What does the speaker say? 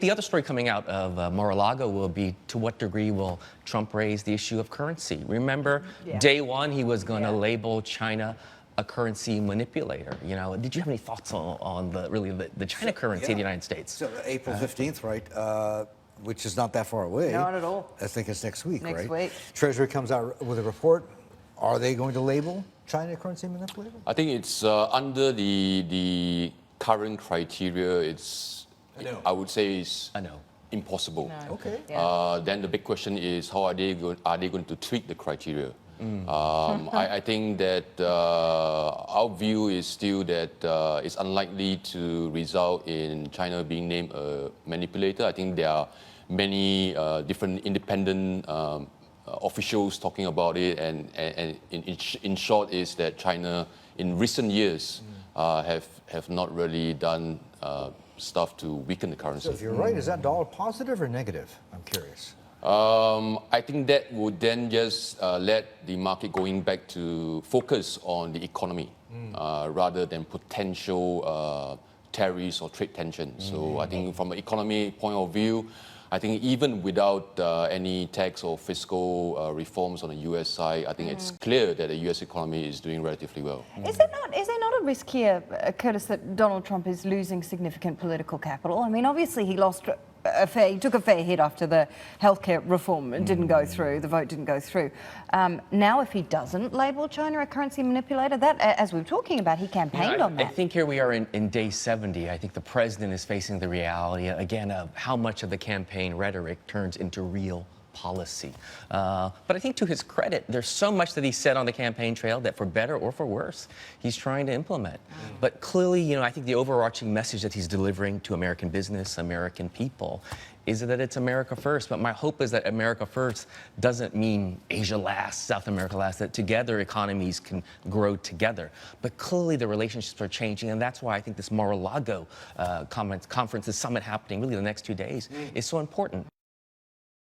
the other story coming out of Mar-a-Lago will be to what degree will Trump raise the issue of currency. Remember, day one, he was going to label China a currency manipulator. You know, did you have any thoughts on the China currency in the United States? So April 15th, right? Which is not that far away. Not at all. I think it's next week, right? Next week. Treasury comes out with a report. Are they going to label China a currency manipulator? I think it's under the current criteria. It's I would say it's impossible. No. Okay. Then the big question is how are they going to tweak the criteria? I think that our view is still that it's unlikely to result in China being named a manipulator. I think there are many different independent officials talking about it, and in short is that China in recent years have not really done stuff to weaken the currency. So if you're right, is that dollar positive or negative? I'm curious. I think that would then just let the market going back to focus on the economy rather than potential tariffs or trade tensions. So I think from an economy point of view, I think even without any tax or fiscal reforms on the US side, I think it's clear that the US economy is doing relatively well. Is there not a risk here, Curtis, that Donald Trump is losing significant political capital? I mean, obviously he took a fair hit after the healthcare reform didn't go through, the vote didn't go through. Now, if he doesn't label China a currency manipulator, that, as we were talking about, he campaigned on that. I think here we are in day 70. I think the president is facing the reality, again, of how much of the campaign rhetoric turns into real policy. But I think to his credit, there's so much that he said on the campaign trail that for better or for worse, he's trying to implement. But clearly, you know, I think the overarching message that he's delivering to American business, American people, is that it's America first. But my hope is that America first doesn't mean Asia last, South America last, that together economies can grow together. But clearly the relationships are changing, and that's why I think this Mar-a-Lago conference, this summit happening really the next 2 days is so important.